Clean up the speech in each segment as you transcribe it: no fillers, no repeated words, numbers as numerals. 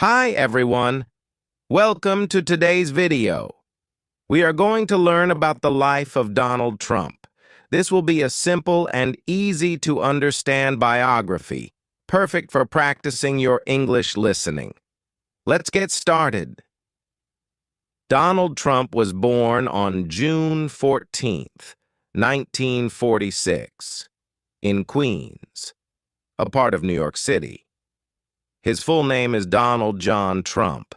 Hi everyone, welcome to today's video. We are going to learn about the life of Donald Trump. This will be a simple and easy to understand biography, perfect for practicing your English listening. Let's get started. Donald Trump was born on June 14th, 1946, in Queens, a part of New York City. His full name is Donald John Trump.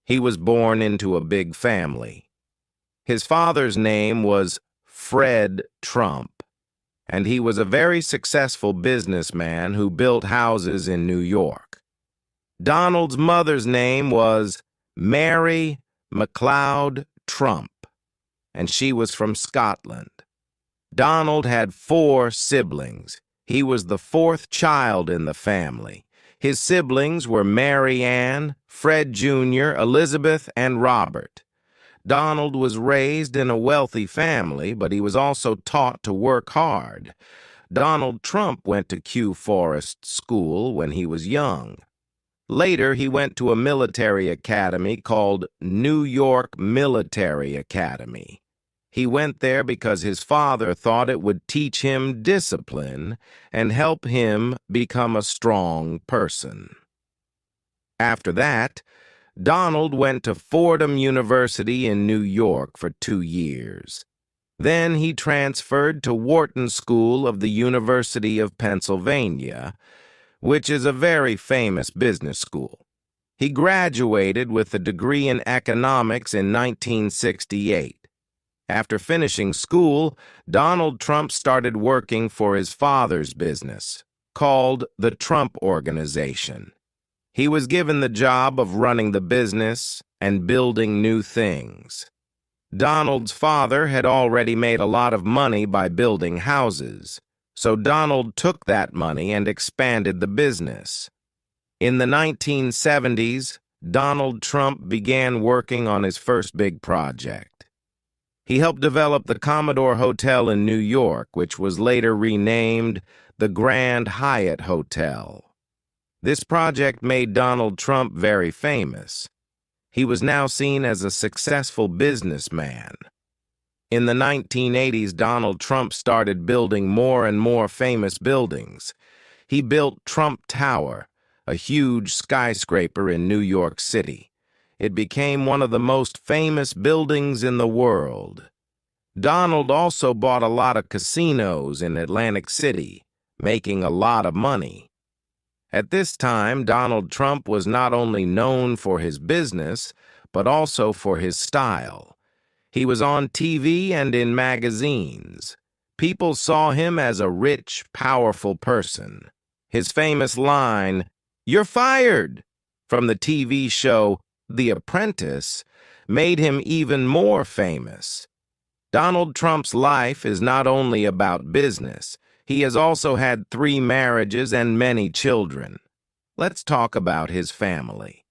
He was born into a big family. His father's name was Fred Trump, and he was a very successful businessman who built houses in New York. Donald's mother's name was Mary MacLeod Trump, and she was from Scotland. Donald had 4 siblings. He was the 4th child in the family. His siblings were Mary Ann, Fred Jr., Elizabeth, and Robert. Donald was raised in a wealthy family, but he was also taught to work hard. Donald Trump went to Kew Forest School when he was young. Later, he went to a military academy called New York Military Academy. He went there because his father thought it would teach him discipline and help him become a strong person. After that, Donald went to Fordham University in New York for 2 years. Then he transferred to Wharton School of the University of Pennsylvania, which is a very famous business school. He graduated with a degree in economics in 1968. After finishing school, Donald Trump started working for his father's business, called the Trump Organization. He was given the job of running the business and building new things. Donald's father had already made a lot of money by building houses, so Donald took that money and expanded the business. In the 1970s, Donald Trump began working on his first big project. He helped develop the Commodore Hotel in New York, which was later renamed the Grand Hyatt Hotel. This project made Donald Trump very famous. He was now seen as a successful businessman. In the 1980s, Donald Trump started building more and more famous buildings. He built Trump Tower, a huge skyscraper in New York City. It became one of the most famous buildings in the world. Donald also bought a lot of casinos in Atlantic City, making a lot of money. At this time, Donald Trump was not only known for his business, but also for his style. He was on TV and in magazines. People saw him as a rich, powerful person. His famous line, "You're fired," from the TV show The Apprentice, made him even more famous. Donald Trump's life is not only about business. He has also had 3 marriages and many children. Let's talk about his family.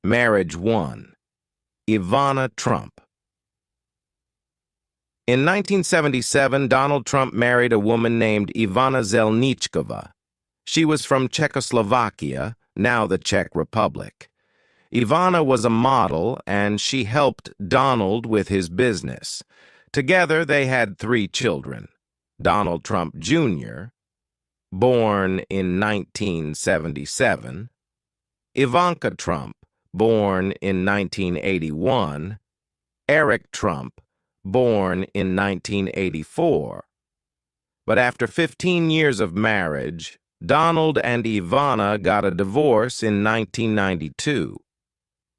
Marriage 1. Ivana Trump. In 1977, Donald Trump married a woman named Ivana Zelničková. She was from Czechoslovakia, now the Czech Republic. Ivana was a model, and she helped Donald with his business. Together, they had 3 children. Donald Trump Jr., born in 1977, Ivanka Trump, born in 1981, Eric Trump, born in 1984. But after 15 years of marriage, Donald and Ivana got a divorce in 1992.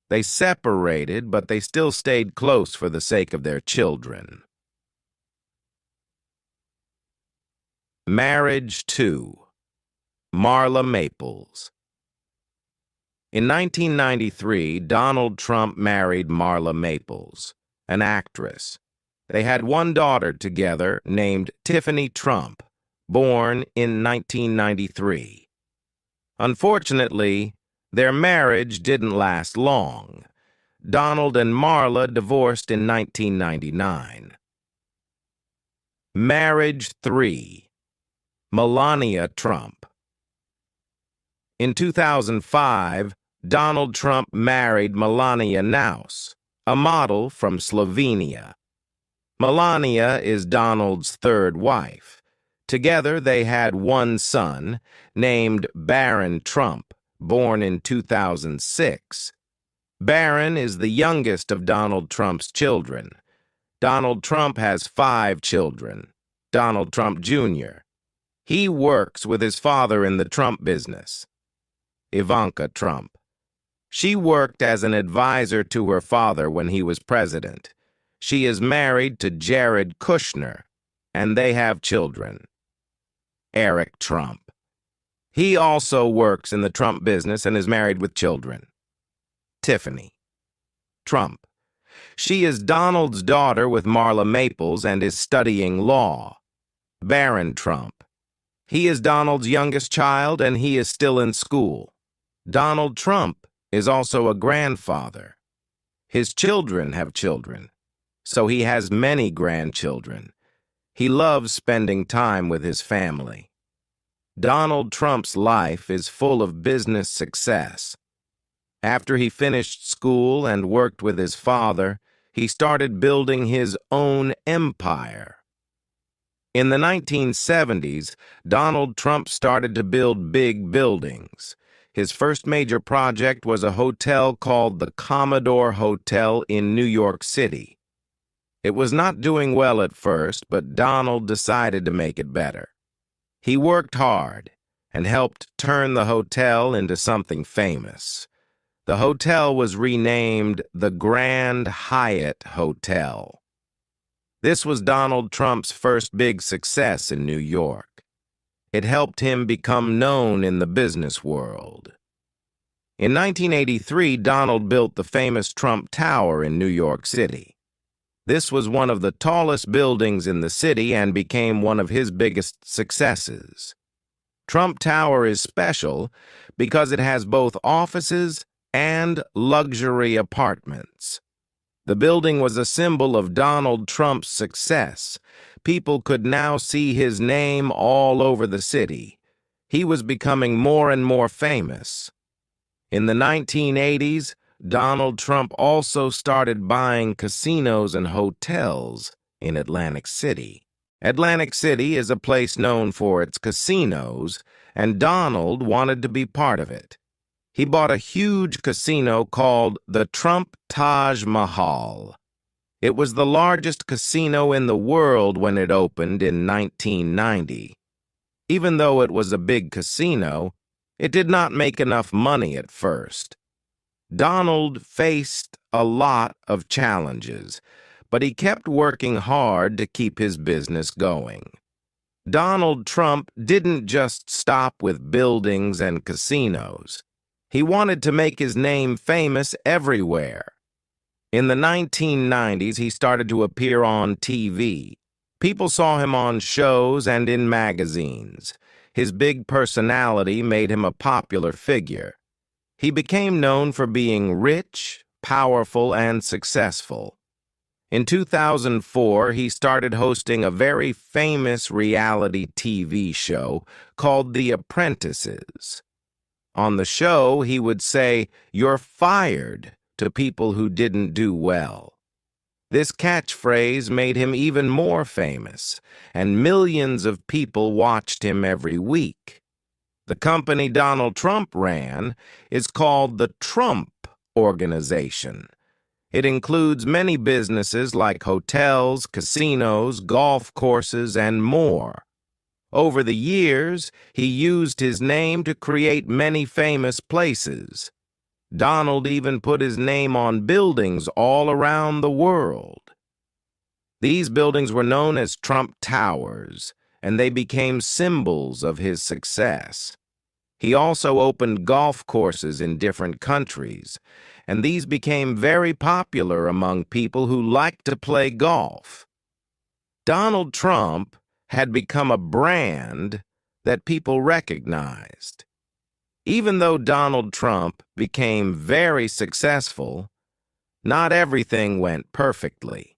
They separated, but they still stayed close for the sake of their children. Marriage 2. Marla Maples. In 1993, Donald Trump married Marla Maples, an actress. They had 1 daughter together named Tiffany Trump, born in 1993. Unfortunately, their marriage didn't last long. Donald and Marla divorced in 1999. Marriage 3. Melania Trump. In 2005, Donald Trump married Melania Naus, a model from Slovenia. Melania is Donald's third wife. Together, they had one son, named Barron Trump, born in 2006. Barron is the youngest of Donald Trump's children. Donald Trump has 5 children. Donald Trump Jr. He works with his father in the Trump business. Ivanka Trump. She worked as an advisor to her father when he was president. She is married to Jared Kushner, and they have children. Eric Trump. He also works in the Trump business and is married with children. Tiffany Trump. She is Donald's daughter with Marla Maples and is studying law. Barron Trump. He is Donald's youngest child and he is still in school. Donald Trump is also a grandfather. His children have children, so he has many grandchildren. He loves spending time with his family. Donald Trump's life is full of business success. After he finished school and worked with his father, he started building his own empire. In the 1970s, Donald Trump started to build big buildings. His first major project was a hotel called the Commodore Hotel in New York City. It was not doing well at first, but Donald decided to make it better. He worked hard and helped turn the hotel into something famous. The hotel was renamed the Grand Hyatt Hotel. This was Donald Trump's first big success in New York. It helped him become known in the business world. In 1983, Donald built the famous Trump Tower in New York City. This was one of the tallest buildings in the city and became one of his biggest successes. Trump Tower is special because it has both offices and luxury apartments. The building was a symbol of Donald Trump's success. People could now see his name all over the city. He was becoming more and more famous. In the 1980s, Donald Trump also started buying casinos and hotels in Atlantic City. Atlantic City is a place known for its casinos, and Donald wanted to be part of it. He bought a huge casino called the Trump Taj Mahal. It was the largest casino in the world when it opened in 1990. Even though it was a big casino, it did not make enough money at first. Donald faced a lot of challenges, but he kept working hard to keep his business going. Donald Trump didn't just stop with buildings and casinos. He wanted to make his name famous everywhere. In the 1990s, he started to appear on TV. People saw him on shows and in magazines. His big personality made him a popular figure. He became known for being rich, powerful, and successful. In 2004, he started hosting a very famous reality TV show called The Apprentices. On the show, he would say, "You're fired," to people who didn't do well. This catchphrase made him even more famous, and millions of people watched him every week. The company Donald Trump ran is called the Trump Organization. It includes many businesses like hotels, casinos, golf courses, and more. Over the years, he used his name to create many famous places. Donald even put his name on buildings all around the world. These buildings were known as Trump Towers, and they became symbols of his success. He also opened golf courses in different countries, and these became very popular among people who liked to play golf. Donald Trump had become a brand that people recognized. Even though Donald Trump became very successful, not everything went perfectly.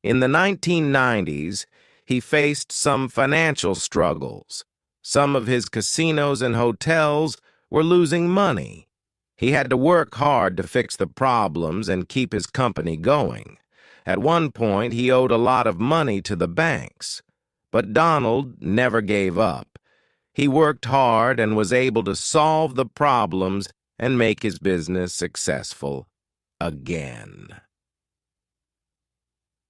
In the 1990s, he faced some financial struggles. Some of his casinos and hotels were losing money. He had to work hard to fix the problems and keep his company going. At one point, he owed a lot of money to the banks, but Donald never gave up. He worked hard and was able to solve the problems and make his business successful again.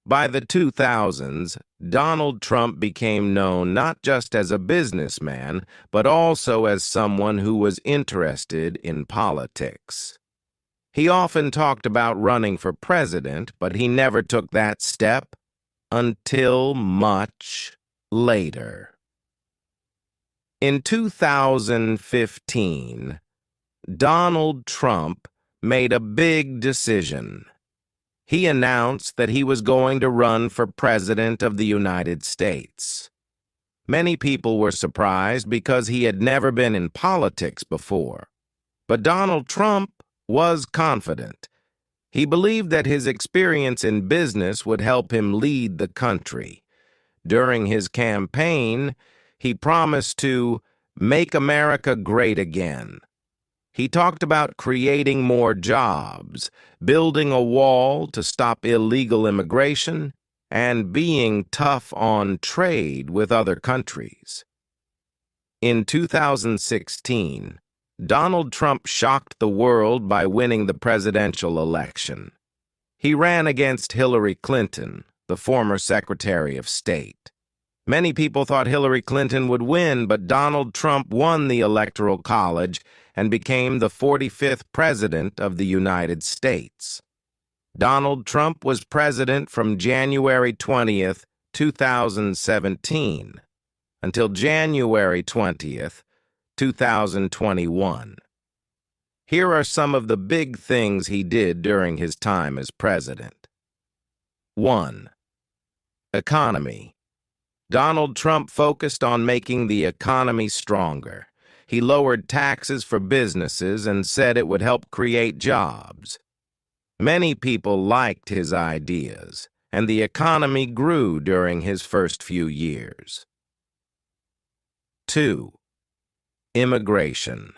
By the 2000s, Donald Trump became known not just as a businessman, but also as someone who was interested in politics. He often talked about running for president, but he never took that step until much later. In 2015, Donald Trump made a big decision. He announced that he was going to run for President of the United States. Many people were surprised because he had never been in politics before. But Donald Trump was confident. He believed that his experience in business would help him lead the country. During his campaign, he promised to make America great again. He talked about creating more jobs, building a wall to stop illegal immigration, and being tough on trade with other countries. In 2016, Donald Trump shocked the world by winning the presidential election. He ran against Hillary Clinton, the former Secretary of State. Many people thought Hillary Clinton would win, but Donald Trump won the Electoral College and became the 45th President of the United States. Donald Trump was president from January 20th, 2017, until January 20th, 2021. Here are some of the big things he did during his time as president. 1. Economy. Donald Trump focused on making the economy stronger. He lowered taxes for businesses and said it would help create jobs. Many people liked his ideas, and the economy grew during his first few years. 2. Immigration.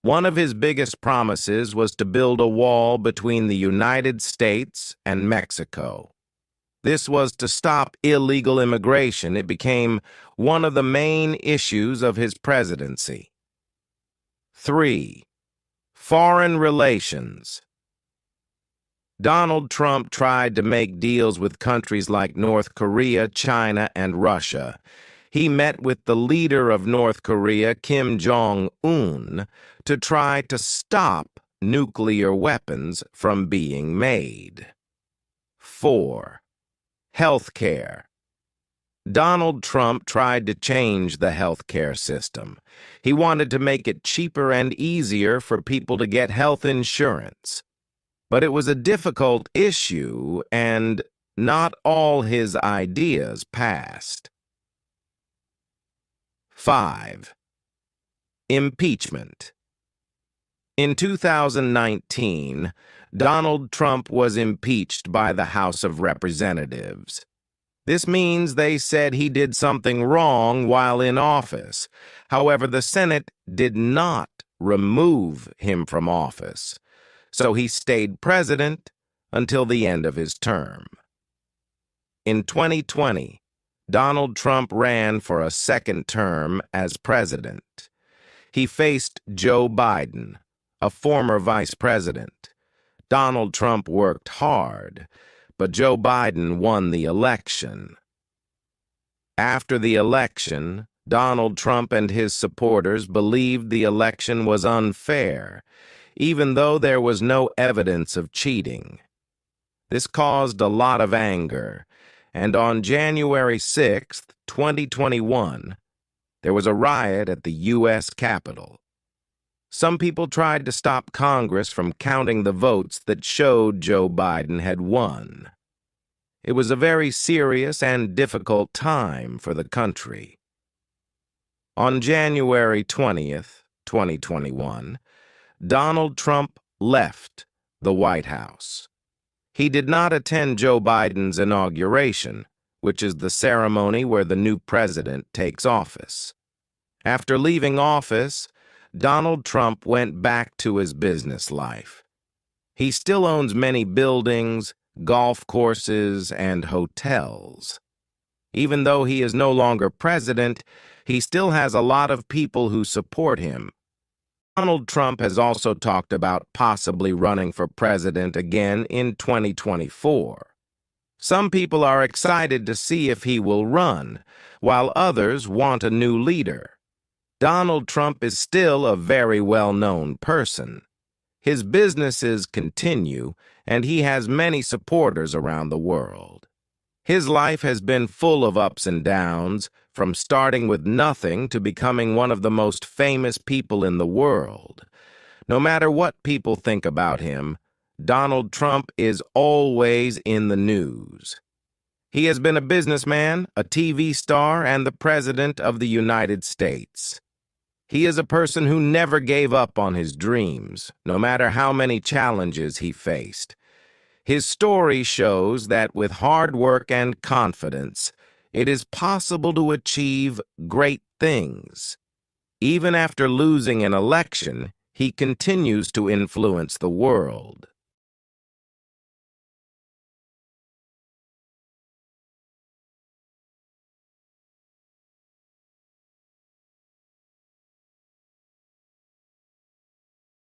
One of his biggest promises was to build a wall between the United States and Mexico. This was to stop illegal immigration. It became one of the main issues of his presidency. 3. Foreign relations. Donald Trump tried to make deals with countries like North Korea, China, and Russia. He met with the leader of North Korea, Kim Jong-un, to try to stop nuclear weapons from being made. 4. Healthcare. Donald Trump tried to change the healthcare system. He wanted to make it cheaper and easier for people to get health insurance. But it was a difficult issue, and not all his ideas passed. 5. Impeachment. In 2019, Donald Trump was impeached by the House of Representatives. This means they said he did something wrong while in office. However, the Senate did not remove him from office, so he stayed president until the end of his term. In 2020, Donald Trump ran for a second term as president. He faced Joe Biden, a former vice president. Donald Trump worked hard, but Joe Biden won the election. After the election, Donald Trump and his supporters believed the election was unfair, even though there was no evidence of cheating. This caused a lot of anger, and on January 6, 2021, there was a riot at the U.S. Capitol. Some people tried to stop Congress from counting the votes that showed Joe Biden had won. It was a very serious and difficult time for the country. On January 20th, 2021, Donald Trump left the White House. He did not attend Joe Biden's inauguration, which is the ceremony where the new president takes office. After leaving office, Donald Trump went back to his business life. He still owns many buildings, golf courses, and hotels. Even though he is no longer president, he still has a lot of people who support him. Donald Trump has also talked about possibly running for president again in 2024. Some people are excited to see if he will run, while others want a new leader. Donald Trump is still a very well-known person. His businesses continue, and he has many supporters around the world. His life has been full of ups and downs, from starting with nothing to becoming one of the most famous people in the world. No matter what people think about him, Donald Trump is always in the news. He has been a businessman, a TV star, and the President of the United States. He is a person who never gave up on his dreams, no matter how many challenges he faced. His story shows that with hard work and confidence, it is possible to achieve great things. Even after losing an election, he continues to influence the world.